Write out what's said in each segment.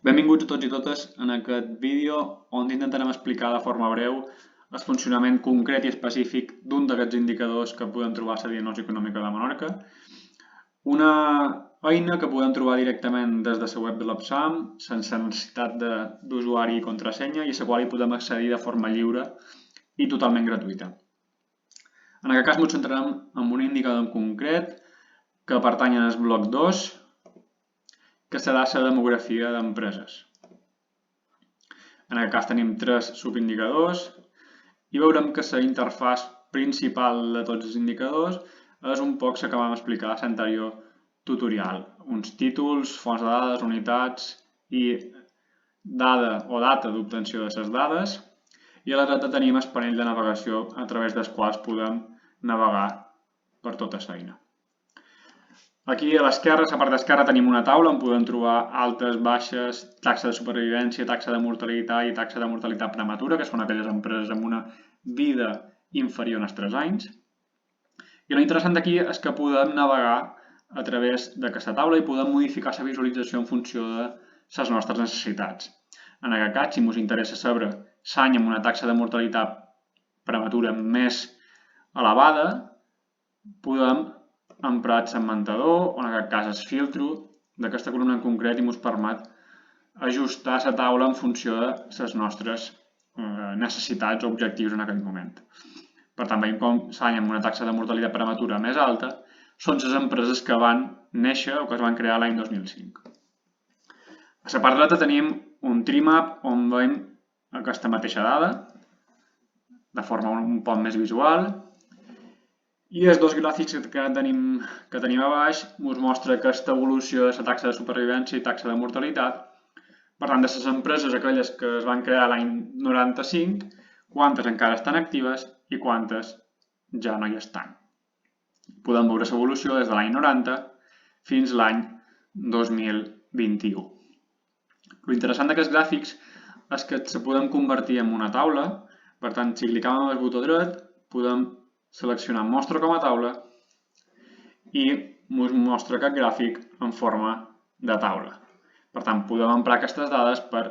Benvinguts a tots i totes en aquest vídeo on intentarem explicar de forma breu el funcionament concret i específic d'un d'aquests indicadors que podem trobar a la diagnosi econòmica de Menorca. Una eina que podem trobar directament des de la web de l'APSAM sense necessitat d'usuari i contrasenya i a la qual hi podem accedir de forma lliure i totalment gratuïta. En aquest cas ens centrarem en un indicador en concret que pertany al bloc 2, que serà la demografia d'empreses. En aquest cas tenim 3 subindicadors i veurem que la interfàs principal de tots els indicadors és un poc la que vam explicar a l'anterior tutorial. Uns títols, fonts de dades, unitats i dada o data d'obtenció de les dades, i a la dreta tenim el panell de navegació a través dels quals podem navegar per tota l'eina. Aquí a l'esquerra, a la part d'esquerra, tenim una taula on podem trobar altes, baixes, taxa de supervivència, taxa de mortalitat i taxa de mortalitat prematura, que són aquelles empreses amb una vida inferior als 3 anys. I el interessant d'aquí és que podem navegar a través d'aquesta taula i podem modificar la visualització en funció de les nostres necessitats. En aquest cas, si ens interessa saber l'any amb una taxa de mortalitat prematura més elevada, podem emprar el segmentador, o en aquest cas el filtro d'aquesta columna en concret, i ens permet ajustar la taula en funció de les nostres necessitats o objectius en aquell moment. Per tant, veiem com l'any amb una taxa de mortalitat prematura més alta són les empreses que van néixer o que es van crear l'any 2005. A la part dreta tenim un Trimap on veiem aquesta mateixa dada de forma un poc més visual. I els dos gràfics que tenim a baix ens mostra aquesta evolució de la taxa de supervivència i taxa de mortalitat. Per tant, de les empreses aquelles que es van crear l'any 95, quantes encara estan actives i quantes ja no hi estan. Podem veure l'evolució des de l'any 90 fins a l'any 2021. L'interessant d'aquests gràfics és que se podem convertir en una taula. Per tant, si clicam amb el botó dret, podem seleccionar Mostra com a taula i ens mostra aquest gràfic en forma de taula. Per tant, podem emprar aquestes dades per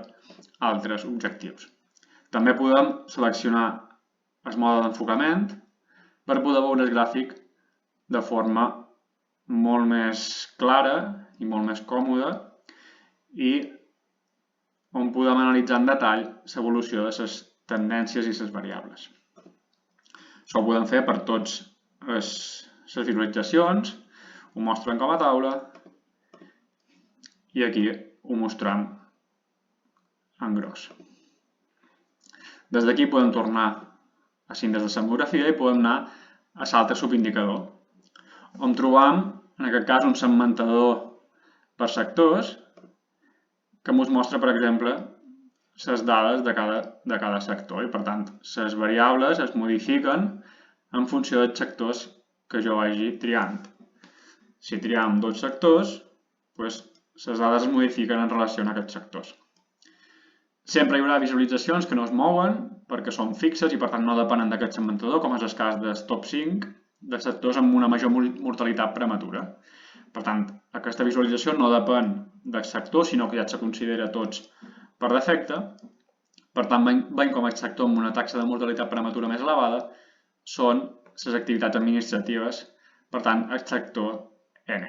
altres objectius. També podem seleccionar el mode d'enfocament per poder veure el gràfic de forma molt més clara i molt més còmoda i on podem analitzar en detall l'evolució de les tendències i les variables. Això ho podem fer per totes les visualitzacions, ho mostrem com a taula i aquí ho mostrem en gros. Des d'aquí podem tornar a l'índex de demografia i podem anar a l'altre subindicador, on trobam, en aquest cas, un segmentador per sectors que ens mostra, per exemple, les dades de cada sector i, per tant, les variables es modifiquen en funció dels sectors que jo vagi triant. Si triem 2 sectors, les dades es modifiquen en relació a aquests sectors. Sempre hi haurà visualitzacions que no es mouen perquè són fixes i, per tant, no depenen d'aquest segmentador, com és el cas del top 5 de sectors amb una major mortalitat prematura. Per tant, aquesta visualització no depèn del sector, sinó que ja se considera tots per defecte. Per tant, veiem com el sector amb una taxa de mortalitat prematura més elevada són les activitats administratives, per tant, el sector N.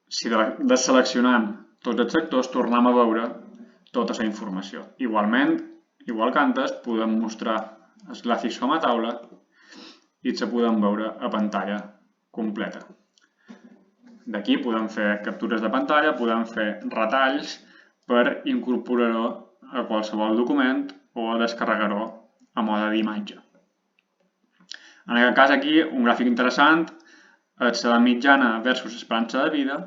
Si deseleccionem tots els sectors, tornem a veure tota la informació. Igualment, igual que antes, podem mostrar els gràfics com a taula i se podem veure a pantalla completa. D'aquí podem fer captures de pantalla, podem fer retalls per incorporar-ho a qualsevol document o descarregar-ho a mode d'imatge. En aquest cas aquí, un gràfic interessant és la mitjana versus esperança de vida,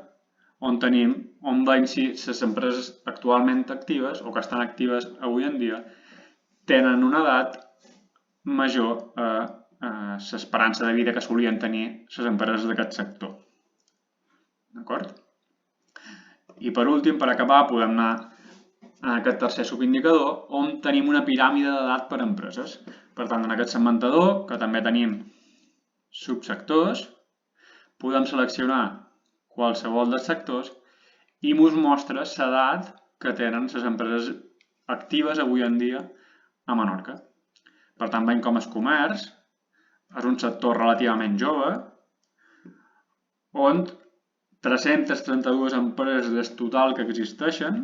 on veiem si les empreses actualment actives o que estan actives avui en dia tenen una edat major a l'esperança de vida que solien tenir les empreses d'aquest sector. D'acord? I per últim, per acabar, podem anar a aquest tercer subindicador on tenim una piràmide d'edat per empreses. Per tant, en aquest segmentador, que també tenim subsectors, podem seleccionar qualsevol dels sectors i ens mostra l'edat que tenen les empreses actives avui en dia a Menorca. Per tant, veiem com el comerç és un sector relativament jove, on 332 empreses del total que existeixen,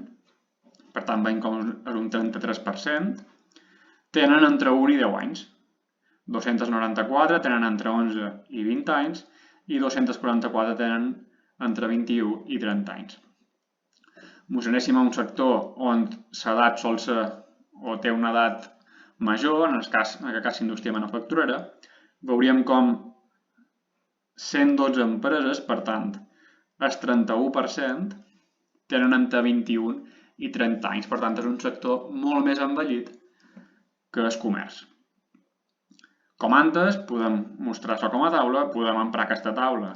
per tant, veiem com és un 33%, tenen entre 1 i 10 anys. 294 tenen entre 11 i 20 anys i 244 tenen entre 21 i 30 anys. Ens anéssim a un sector on l'edat sol ser o té una edat major, en aquest cas indústria manufacturera, veuríem com 112 empreses, per tant, el 31%, tenen entre 21 i 30 anys. Per tant, és un sector molt més envellit que el comerç. Com antes, podem mostrar això com a taula, podem emprar aquesta taula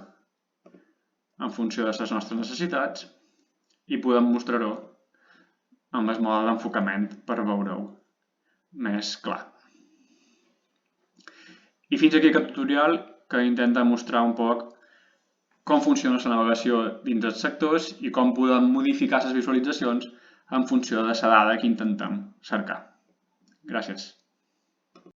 en funció de les nostres necessitats i podem mostrar-ho amb el mode d'enfocament per veure-ho més clar. I fins aquí aquest tutorial que intenta mostrar un poc com funciona la navegació dins els sectors i com podem modificar les visualitzacions en funció de la dada que intentem cercar. Gràcies.